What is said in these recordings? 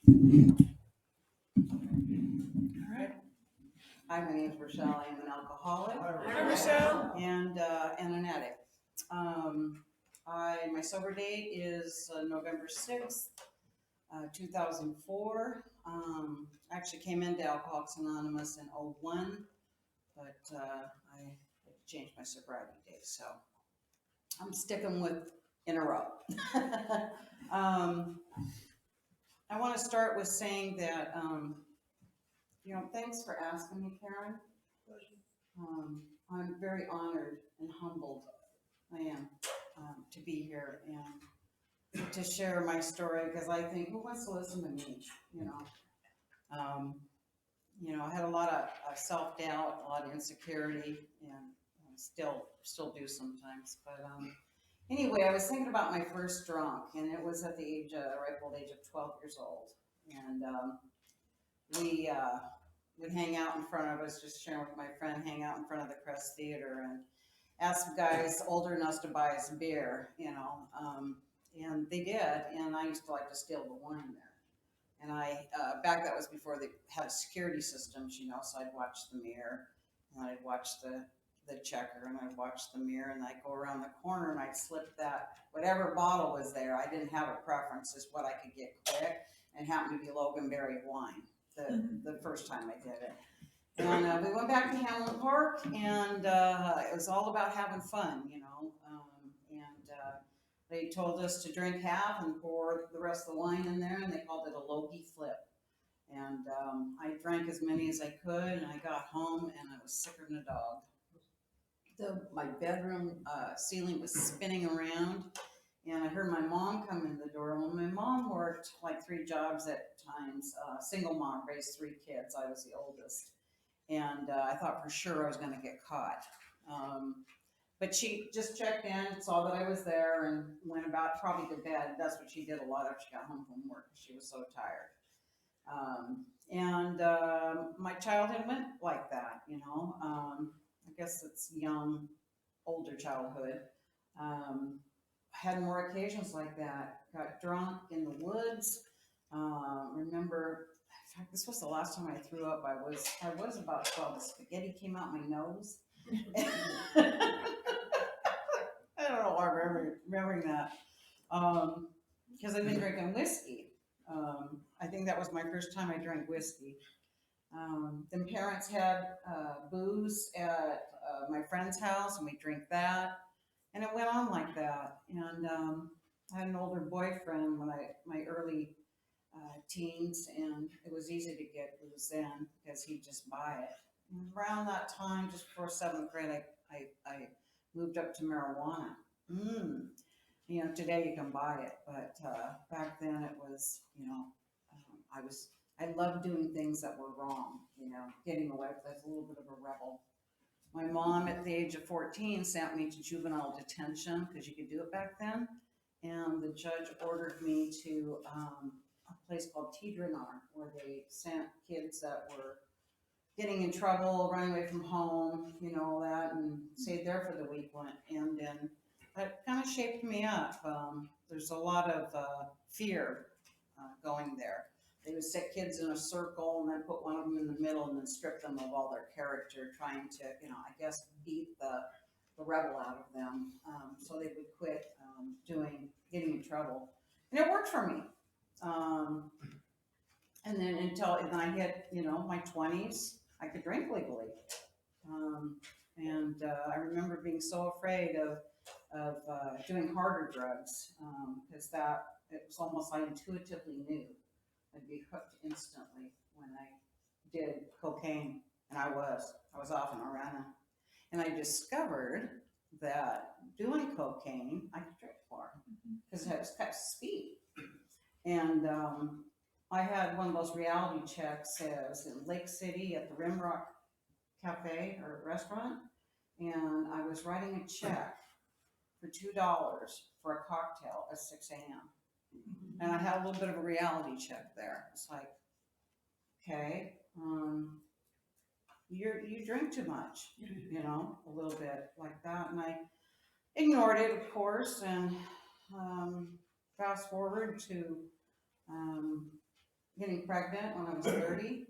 All right. Hi, my name is Rachelle. I am an alcoholic. Hi, Rachelle. And an addict. Um, my sober date is November 6th, 2004. I actually came into Alcoholics Anonymous in '01, but I had to change my sobriety date, so I'm sticking with in a row. um, I want to start with saying that, thanks for asking me, Karen. I'm very honored and humbled. I am to be here and to share my story because I think who wants to listen to me? You know, um, I had a lot of self doubt, a lot of insecurity, and still do sometimes. But anyway, I was thinking about my first drunk, and it was at the ripe old age of 12 years old, and we would hang out in front of us, just sharing with my friend, hang out in front of the Crest Theater and ask guys older than us to buy us beer, and they did. And I used to like to steal the wine there. And that was before they had security systems, so I'd watch the mirror and I'd watch the checker and I'd watch the mirror and I'd go around the corner and I'd slip that, whatever bottle was there. I didn't have a preference, is what I could get quick, and happened to be Loganberry wine the first time I did it. And we went back to Hamlin Park, and it was all about having fun, they told us to drink half and pour the rest of the wine in there, and they called it a Logie flip. And I drank as many as I could, and I got home, and I was sicker than a dog. My bedroom ceiling was spinning around, and I heard my mom come in the door. Well, my mom worked like 3 jobs at times, single mom, raised 3 kids. I was the oldest. And I thought for sure I was going to get caught. But she just checked in, saw that I was there, and went about probably to bed. That's what she did a lot of. She got home from work. She was so tired. And my childhood went like that, I guess it's young, older childhood. Had more occasions like that. Got drunk in the woods. Remember, in fact, this was the last time I threw up. I was about 12. The spaghetti came out my nose. I don't know why I'm remembering that. Because I've been drinking whiskey. I think that was my first time I drank whiskey. Then parents had booze at my friend's house, and we drink that. And it went on like that. And I had an older boyfriend when my early teens, and it was easy to get booze then because he'd just buy it. And around that time, just before 7th grade, I moved up to marijuana. Mm. Today you can buy it, but back then it was, I loved doing things that were wrong, getting away with it. I was a little bit of a rebel. My mom, at the age of 14, sent me to juvenile detention because you could do it back then. And the judge ordered me to a place called Tidrinar, where they sent kids that were getting in trouble, running away from home, all that, and stayed there for the week. And then that kind of shaped me up. There's a lot of fear going there. They would set kids in a circle and then put one of them in the middle and then strip them of all their character, trying to, I guess, beat the rebel out of them, so they would quit getting in trouble. And it worked for me. And then and I hit, my 20s, I could drink legally. And I remember being so afraid of doing harder drugs, because it was almost I intuitively knew I'd be hooked instantly when I did cocaine, and I was off and running. And I discovered that doing cocaine, I could drink more because it was kind of speed. And I had one of those reality checks. It was in Lake City at the Rimrock Cafe or restaurant, and I was writing a check for $2 for a cocktail at 6 a.m. And I had a little bit of a reality check there. It's like, okay, you drink too much, a little bit like that. And I ignored it, of course, and fast forward to getting pregnant when I was 30,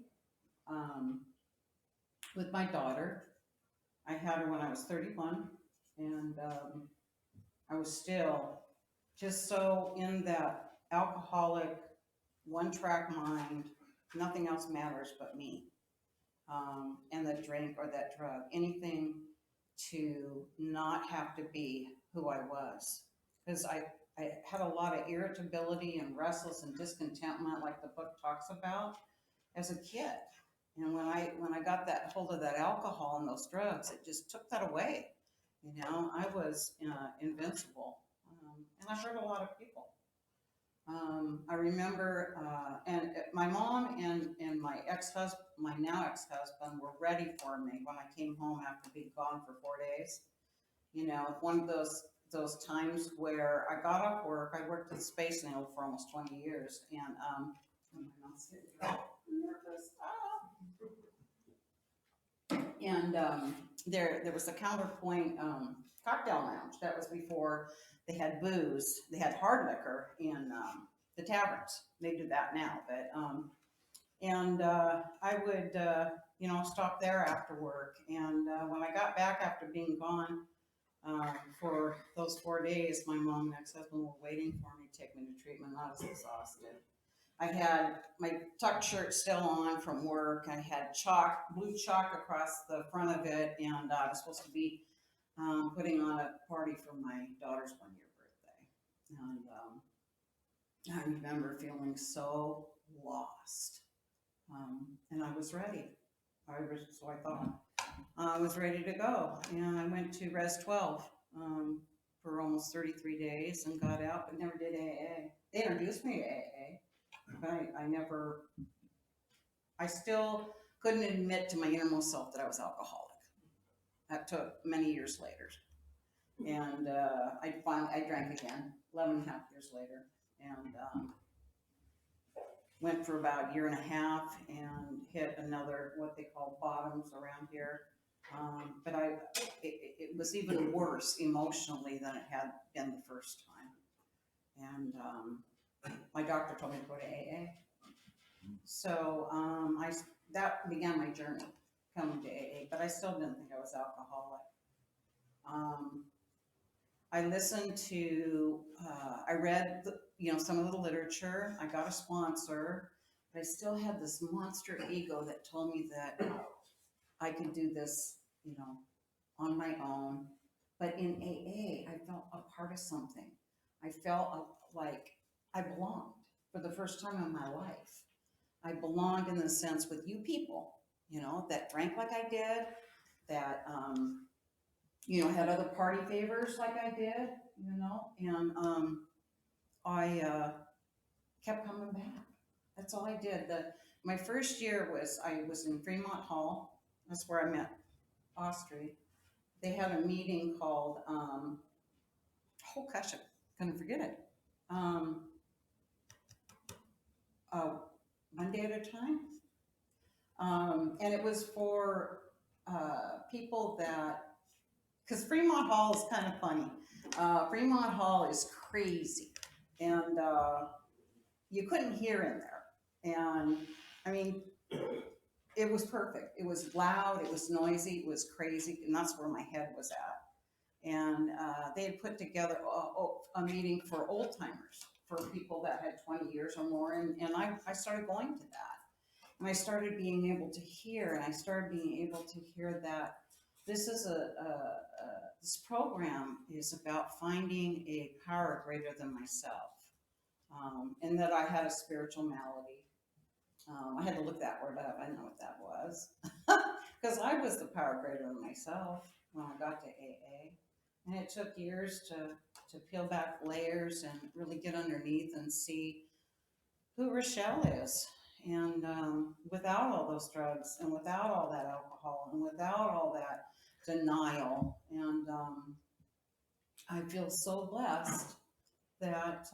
um, with my daughter. I had her when I was 31, and I was still just so in that alcoholic, one track mind, nothing else matters but me. And the drink or that drug, anything to not have to be who I was. Because I had a lot of irritability and restless and discontentment, like the book talks about, as a kid. And when I got that hold of that alcohol and those drugs, it just took that away. You know, I was invincible, and I hurt a lot of people. I remember, and my mom and my ex-husband, my now ex-husband, were ready for me when I came home after being gone for 4 days. You know, one of those times where I got off work. I worked at Space Needle for almost 20 years, and oh, my mouth's getting dry. I'm nervous. And there was a Counterpoint cocktail lounge. That was before they had booze. They had hard liquor in the taverns. They do that now, but and I would stop there after work. And when I got back after being gone for those 4 days, my mom and ex-husband were waiting for me to take me to treatment. I was exhausted. I had my tuck shirt still on from work. I had blue chalk across the front of it, and I was supposed to be putting on a party for my daughter's 1 year birthday. And I remember feeling so lost, and I was ready. So I thought I was ready to go, and I went to Res 12 for almost 33 days and got out, but never did AA. They introduced me to AA. But I still couldn't admit to my innermost self that I was alcoholic. That took many years later. And I drank again 11 and a half years later, and went for about a year and a half and hit another, what they call bottoms around here. But it was even worse emotionally than it had been the first time. And my doctor told me to go to AA. So that began my journey coming to AA, but I still didn't think I was alcoholic. I listened to, I read, some of the literature. I got a sponsor, but I still had this monster ego that told me that I could do this, on my own. But in AA, I felt a part of something. I felt like I belonged for the first time in my life. I belonged in the sense with you people, that drank like I did, that, had other party favors like I did, and I kept coming back. That's all I did. My first year I was in Fremont Hall. That's where I met Austri. They had a meeting called, oh gosh, I'm gonna forget it. Uh, One day at a time. And it was for people that, because Fremont Hall is kind of funny. Fremont Hall is crazy, and you couldn't hear in there. And I mean, it was perfect. It was loud, it was noisy, it was crazy, and that's where my head was at. And they had put together a meeting for old timers, for people that had 20 years or more, and I started going to that. And I started being able to hear, and I started being able to hear that this is this program is about finding a power greater than myself, and that I had a spiritual malady. I had to look that word up. I didn't know what that was, because I was the power greater than myself when I got to AA, and it took years to peel back layers and really get underneath and see who Rachelle is. And without all those drugs, and without all that alcohol, and without all that denial, and I feel so blessed that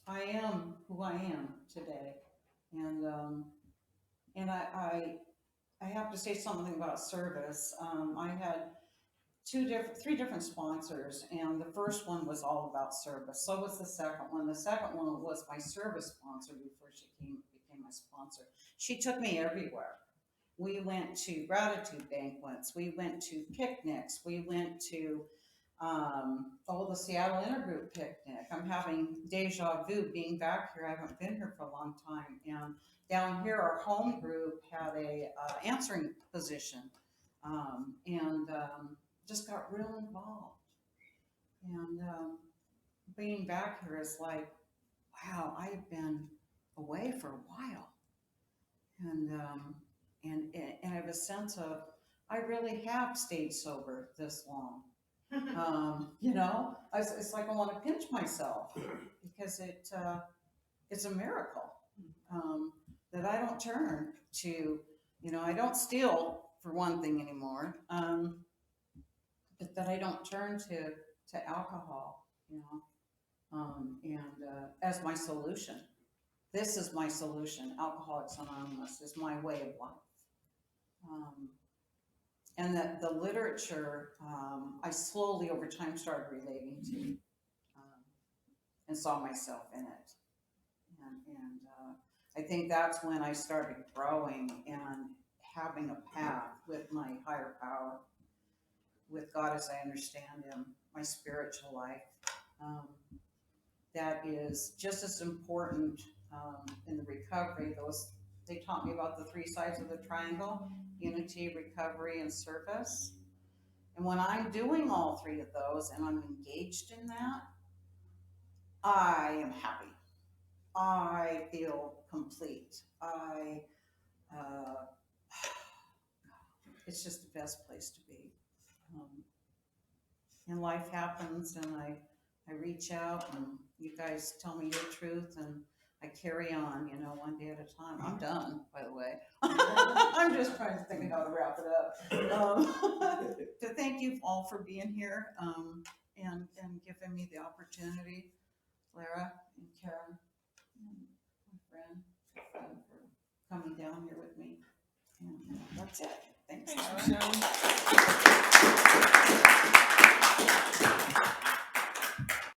I am who I am today. And I have to say something about service. I had three different sponsors, and the first one was all about service. So was the second one. The second one was my service sponsor before she became my sponsor. She took me everywhere. We went to gratitude banquets. We went to picnics. We went to the Seattle Intergroup picnic. I'm having deja vu being back here. I haven't been here for a long time. And down here, our home group had a answering position, and just got real involved. And being back here is like, wow, I've been away for a while, and I have a sense of I really have stayed sober this long. It's like I want to pinch myself because it's a miracle that I don't turn to, I don't steal for one thing anymore, but that I don't turn to alcohol, as my solution. This is my solution. Alcoholics Anonymous is my way of life. And that the literature, I slowly over time started relating to, and saw myself in it. And I think that's when I started growing and having a path with my higher power, with God as I understand Him, my spiritual life. That is just as important in the recovery. They taught me about the three sides of the triangle: unity, recovery, and service. And when I'm doing all three of those and I'm engaged in that, I am happy. I feel complete. It's just the best place to be. And life happens, and I reach out, and you guys tell me your truth, and I carry on, one day at a time. I'm done, by the way. I'm just trying to think of how to wrap it up. To thank you all for being here, and giving me the opportunity, Lara and Karen, and my friend, for coming down here with me. And that's it. Thanks, Lara.